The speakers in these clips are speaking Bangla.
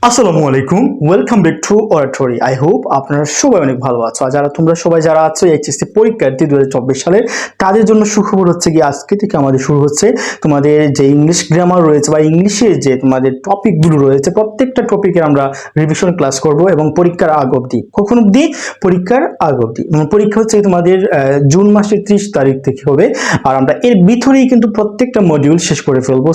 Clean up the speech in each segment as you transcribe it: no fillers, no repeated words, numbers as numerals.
আসসালামু আলাইকুম, welcome back to Oratory. I hope আপনারা সবাই অনেক ভালো আছো। আর তোমরা সবাই যারা আছো এইচএসসি পরীক্ষার্থী 2024 সালের, তাদের জন্য সুখবর হচ্ছে কি আজকে থেকে আমাদের শুরু হচ্ছে তোমাদের যে ইংলিশ গ্রামার রয়েছে বা ইংলিশের যে তোমাদের টপিকগুলো রয়েছে, প্রত্যেকটা টপিকের আমরা রিভিশন ক্লাস করব এবং পরীক্ষার আগ অবধি। কখন অবধি? পরীক্ষার আগ অবধি। পরীক্ষা হচ্ছে তোমাদের জুন মাসের 30 তারিখ থেকে হবে। আর আমরা এর ভিতরেই কিন্তু প্রত্যেকটা মডিউল শেষ করে ফেলবো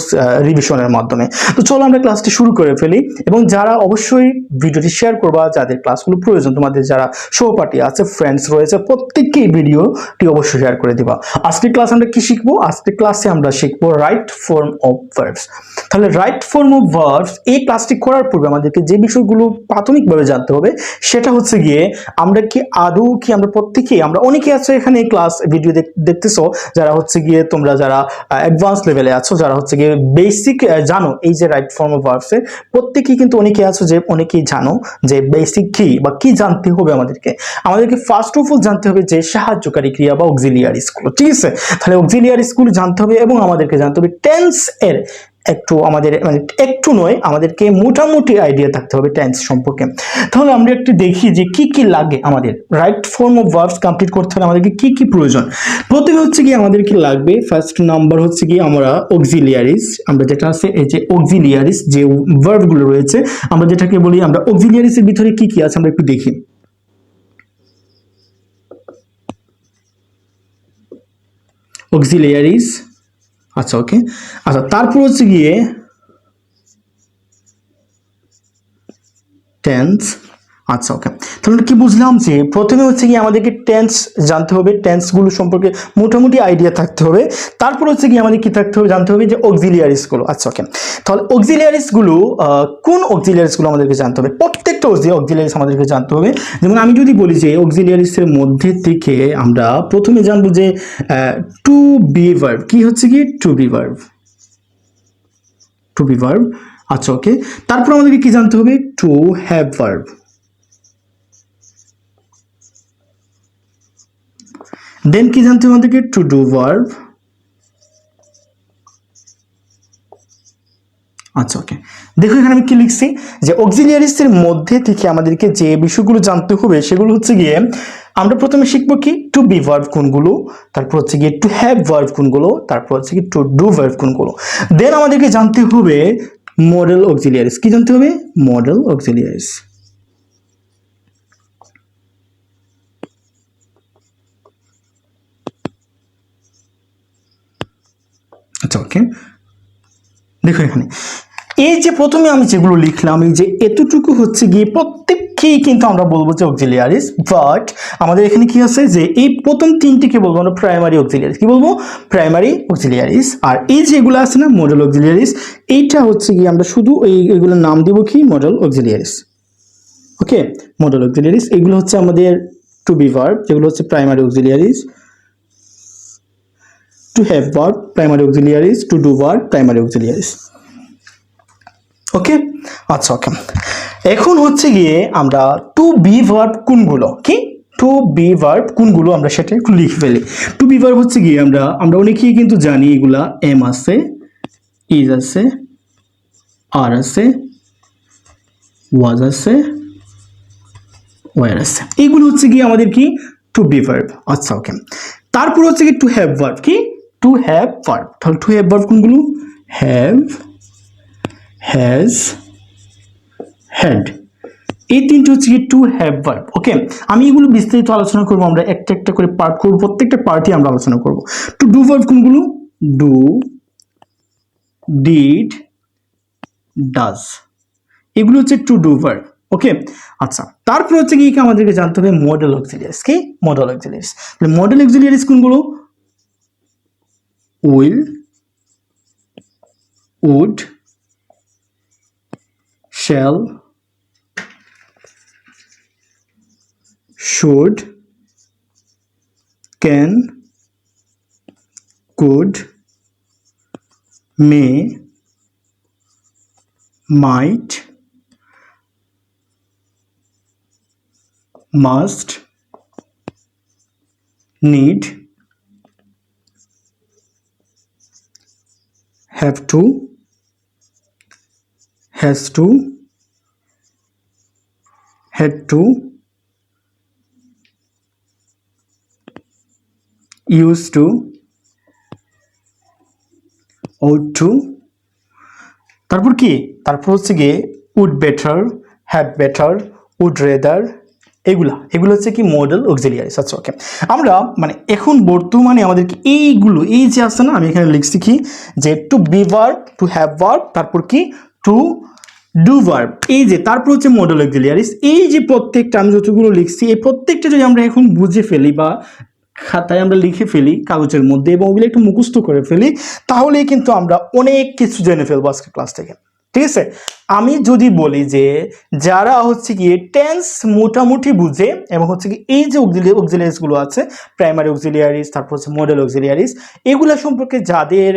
রিভিশনের মাধ্যমে। তো চলো আমরা ক্লাসটি শুরু করে ফেলি এবং যারা অবশ্যই ভিডিওটি শেয়ার করবা, যাদের ক্লাসগুলো প্রয়োজন, তোমাদের যারা সহপাঠী আছে, ফ্রেন্ডস রয়েছে, প্রত্যেককেই ভিডিওটি অবশ্যই শেয়ার করে দিবা। আজকের ক্লাস আমরা কি শিখবো? আজকের ক্লাসে আমরা শিখবো রাইট ফর্ম অফ ভার্বস। তাহলে রাইট ফর্ম অফ ভার্বস এই ক্লাসটি করার পূর্বে আমাদেরকে যে বিষয়গুলো প্রাথমিকভাবে জানতে হবে সেটা হচ্ছে গিয়ে আমরা কি আদৌ কি আমরা প্রত্যেকেই, আমরা অনেকে আছে এখানে এই ক্লাস ভিডিও দেখতেছো যারা হচ্ছে গিয়ে তোমরা যারা অ্যাডভান্স লেভেলে আছো, যারা হচ্ছে গিয়ে বেসিক জানো এই যে রাইট ফর্ম অফ ভার্বস এর, প্রত্যেকেই কিন্তু অনেকে আছো যে অনেকেই জানো যে বেসিক কি বা কি জানতে হবে আমাদেরকে ফার্স্ট অফ অল জানতে হবে যে সাহায্যকারী ক্রিয়া বা অক্সিলিয়ারি স্কুল। ঠিক আছে, তাহলে অক্সিলিয়ারি স্কুল জানতে হবে এবং আমাদেরকে জানতে হবে টেন্স এর একটু, আমাদের মানে একটু নয়, আমাদেরকে মোটামুটি আইডিয়া থাকতে হবে টেন্স সম্পর্কে। তাহলে আমরা একটু দেখি যে কি কি লাগে আমাদের right form of verbs complete করতে হলে আমাদেরকে কি কি প্রয়োজন। প্রথমে হচ্ছে কি আমাদের কি লাগবে, ফার্স্ট নাম্বার হচ্ছে কি আমরা অক্সিলিয়ারিস, আমরা যেটা আছে এই যে অক্সিলিয়ারিস যে ভার্ব গুলো রয়েছে আমরা যেটাকে বলি, আমরা অক্সিলিয়ারিস এর ভিতরে কি কি আছে আমরা একটু দেখি। অক্সিলিয়ারিস, আচ্ছা ওকে, আচ্ছা তারপর হচ্ছে গিয়ে টেন্স। আচ্ছা ওকে, তাহলে কি বুঝলাম যে প্রথমে হচ্ছে কি আমাদেরকে টেন্স জানতে হবে, টেন্সগুলো সম্পর্কে মোটামুটি আইডিয়া থাকতে হবে। তারপর হচ্ছে কি আমাদের কি থাকতে হবে, জানতে হবে যে অক্সিলিয়ারিসগুলো। আচ্ছা ওকে, তাহলে অক্সিলিয়ারিসগুলো কোন অক্সিলিয়ারিসগুলো আমাদেরকে জানতে হবে, প্রত্যেকটা অক্সিলিয়ারিস আমাদেরকে জানতে হবে। যেমন আমি যদি বলি যে অক্সিলিয়ারিসের মধ্যে থেকে আমরা প্রথমে জানবো যে টু বি ভার্ব। কি হচ্ছে কি to be verb, to be verb. আচ্ছা ওকে, তারপর আমাদেরকে কি জানতে হবে, টু হ্যাভ ভার্ব। দেন কি জানতে হবে আমাদেরকে, টু ডু ভার্ব। আচ্ছা ওকে, দেখো এখানে আমি কি লিখছি যে অক্সিলিয়ারিস এর মধ্যে থেকে আমাদেরকে যে বিষয়গুলো জানতে হবে সেগুলো হচ্ছে গিয়ে আমরা প্রথমে শিখবো কি টু বি ভার্ব কোনগুলো, তারপর হচ্ছে গিয়ে টু হ্যাভ ভার্ব কোনগুলো, তারপর হচ্ছে কি টু ডু ভার্ব কোনগুলো। দেন আমাদেরকে জানতে হবে মডেল অক্সিলিয়ারিস। কি জানতে হবে? মডেল অক্সিলিয়ারিস। আচ্ছা ওকে, দেখো এখানে এই যে প্রথমে আমি যেগুলো লিখলাম, এই যে এতটুকু হচ্ছে গিয়ে প্রত্যেককেই কিন্তু আমরা বলবো যে অক্সিলিয়ারিস। বাট আমাদের এখানে কি আছে যে এই প্রথম তিনটিকে বলবো আমরা প্রাইমারি অক্সিলিয়ারিস। কি বলবো? প্রাইমারি অক্সিলিয়ারিস। আর এই যেগুলো আছে না মডেল অক্সিলিয়ারিস, এইটা হচ্ছে গিয়ে আমরা শুধু এইগুলোর নাম দিব কি মডেল অক্সিলিয়ারিস। ওকে, মডেল অক্সিলিয়ারিস এগুলো হচ্ছে আমাদের টু বি ভার্ব, যেগুলো হচ্ছে primary auxiliaries. To have verb primary auxiliaries, to do verb primary auxiliaries. Okay, আচ্ছা ওকে, এখন হচ্ছে গিয়ে আমরা টু বি ভার্ব কোনগুলো, কি টু বি ভার্ব কোনগুলো আমরা সেটা একটু লিখে ফেলি। টু বি ভার্ব হচ্ছে গিয়ে আমরা আমরা অনেকেই কিন্তু জানি এগুলা এম আছে, ইজ আছে, আর আছে, ওয়াজ আছে, ওয়ার আছে, এইগুলো হচ্ছে গিয়ে আমাদের কি টু বি ভার্ব। আচ্ছা ওকে, তারপর হচ্ছে কি টু হ্যাভ ভার্ব। কি টু হ্যাভ ভার্ব, তাহলে টু হ্যাভ ভার্ব কোনগুলো? হ্যাভ, হ্যাজ, হ্যাড, এই তিনটি হচ্ছে কি টু হ্যাভ ভার্ব। ওকে, আমি এগুলো বিস্তারিত আলোচনা করবো, আমরা একটা একটা করে পার্ট করবো, প্রত্যেকটা পার্টই আমরা আলোচনা করব। টু ডু ভার্ব কোনগুলো? ডু, ডিড, ডাজ, এগুলো হচ্ছে টু ডু ভার্ব। ওকে, আচ্ছা তারপর হচ্ছে কি আমাদেরকে জানতে হবে মডেল অক্সিলিয়ারিস। কি মডেল অক্সিলিয়ারিস, তাহলে মডেল অক্সিলিয়ারিস কোনগুলো? Will, would, shall, should, can, could, may, might, must, need, have to, has to, had to used to ought to তারপর কি তারপর হচ্ছে গিয়ে would better had better would rather এগুলো হচ্ছে কি মডেল অক্সিলিয়ারিস। আচ্ছা ওকে, আমরা মানে এখন বর্তমানে আমাদেরকে এইগুলো এই যে আছে না, আমি এখানে লিখছি কি যে to be verb, to have verb, তারপর কি টু ডু ভার্ব, এই যে তারপর হচ্ছে মডেল অক্সিলিয়ারিস। এই যে প্রত্যেকটা আমি যতগুলো লিখছি এই প্রত্যেকটা যদি আমরা এখন বুঝে ফেলি বা খাতায় আমরা লিখে ফেলি কাগজের মধ্যে এবং ওগুলো একটু মুখস্থ করে ফেলি, তাহলেই কিন্তু আমরা অনেক কিছু জেনে ফেলবো আজকে ক্লাস থেকে। ঠিক আছে, আমি যদি বলি যে যারা হচ্ছে গিয়ে টেন্স মোটামুটি বুঝে এবং হচ্ছে কি এই যে অক্সিলিয়ারিস গুলো আছে, প্রাইমারি অক্সিলিয়ারিস, তারপর হচ্ছে মডেল অক্সিলিয়ারিস, এগুলা সম্পর্কে যাদের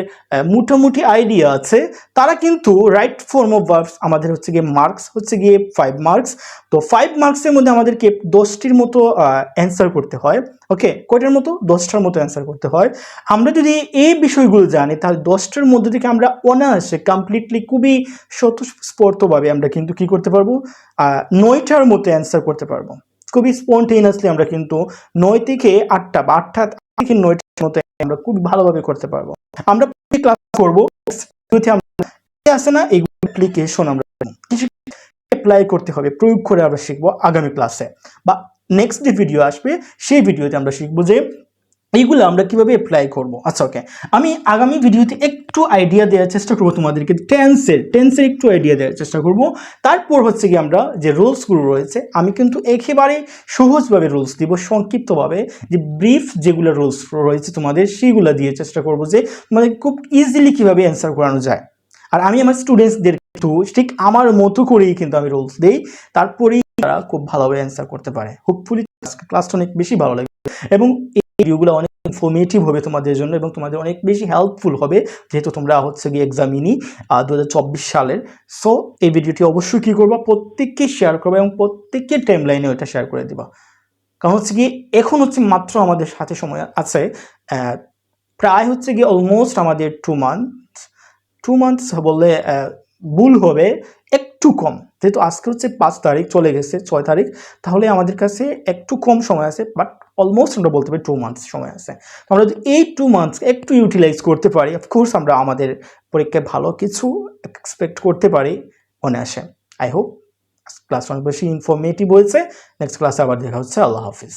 মোটামুটি আইডিয়া আছে তারা কিন্তু রাইট ফর্ম অফ ভার্বস আমাদের হচ্ছে গিয়ে মার্কস হচ্ছে গিয়ে 5 মার্কস। তো 5 মার্কসের মধ্যে আমাদেরকে 10টির মতো অ্যান্সার করতে হয়। ওকে, কয়টার মতো? 10টার মতো অ্যান্সার করতে হয়। আমরা যদি এই বিষয়গুলো জানি তাহলে 10টার মধ্যে থেকে আমরা অনায়াসে কমপ্লিটলি খুবই স্বতঃস্ফূর্তভাবে আমরা কিন্তু কি করতে পারবো, 9টার মতো অ্যান্সার করতে পারবো। খুবই স্পন্টেনিয়াসলি আমরা কিন্তু 9 থেকে 8টা বা 8টা থেকে 9টার মতো আমরা খুব ভালোভাবে করতে পারবো। আমরা ক্লাস করবো আছে না, এই অ্যাপ্লিকেশন আমরা কিছু অ্যাপ্লাই করতে হবে, প্রয়োগ করে আমরা শিখবো আগামী ক্লাসে বা নেক্সট যে ভিডিও আসবে সেই ভিডিওতে আমরা শিখবো যে এইগুলো আমরা কিভাবে অ্যাপ্লাই করব। আচ্ছা ওকে, আমি আগামী ভিডিওতে একটু আইডিয়া দেওয়ার চেষ্টা করবো তোমাদেরকে, টেন্সের একটু আইডিয়া দেওয়ার চেষ্টা করব। তারপর হচ্ছে কি আমরা যে রুলসগুলো রয়েছে আমি কিন্তু একেবারে সহজভাবে রুলস দিব, সংক্ষিপ্তভাবে যে ব্রিফ যেগুলো রুলস রয়েছে তোমাদের সেইগুলো দিয়ে চেষ্টা করব যে তোমাদের খুব ইজিলি কিভাবে অ্যান্সার করানো যায়। আর আমি আমার স্টুডেন্টসদের কিন্তু ঠিক আমার মতো করেই কিন্তু আমি রুলস দেই, তারপরেই তারা খুব ভালোভাবে অ্যান্সার করতে পারে। হোপফুলি ক্লাসটা অনেক বেশি ভালো লাগবে এবং এই ভিডিওগুলো অনেক ইনফরমেটিভ হবে তোমাদের জন্য এবং তোমাদের অনেক বেশি হেল্পফুল হবে, যেহেতু তোমরা হচ্ছে গিয়ে এক্সামিনি 2024 সালের। সো এই ভিডিওটি অবশ্যই কী করবা, প্রত্যেককে শেয়ার করবা এবং প্রত্যেকের টাইম লাইনে ওইটা শেয়ার করে দিবা। কারণ হচ্ছে কি এখন হচ্ছে মাত্র আমাদের সাথে সময় আছে প্রায় হচ্ছে গিয়ে অলমোস্ট আমাদের 2 মান্থস বললে ভুল হবে, একটু কম, যেহেতু আজকে হচ্ছে 5 তারিখ, চলে গেছে 6 তারিখ, তাহলে আমাদের কাছে একটু কম সময় আছে, বাট অলমোস্ট আমরা বলতে পারি 2 মান্থস সময় আছে। তো আমরা যদি এই 2 মান্থস একটু ইউটিলাইজ করতে পারি, অফকোর্স আমরা আমাদের পরীক্ষায় ভালো কিছু এক্সপেক্ট করতে পারি মনে আসে। আই হোপ ক্লাস অনেক বেশি ইনফরমেটিভ হয়েছে। নেক্সট ক্লাসে আবার দেখা হচ্ছে। আল্লাহ হাফিজ।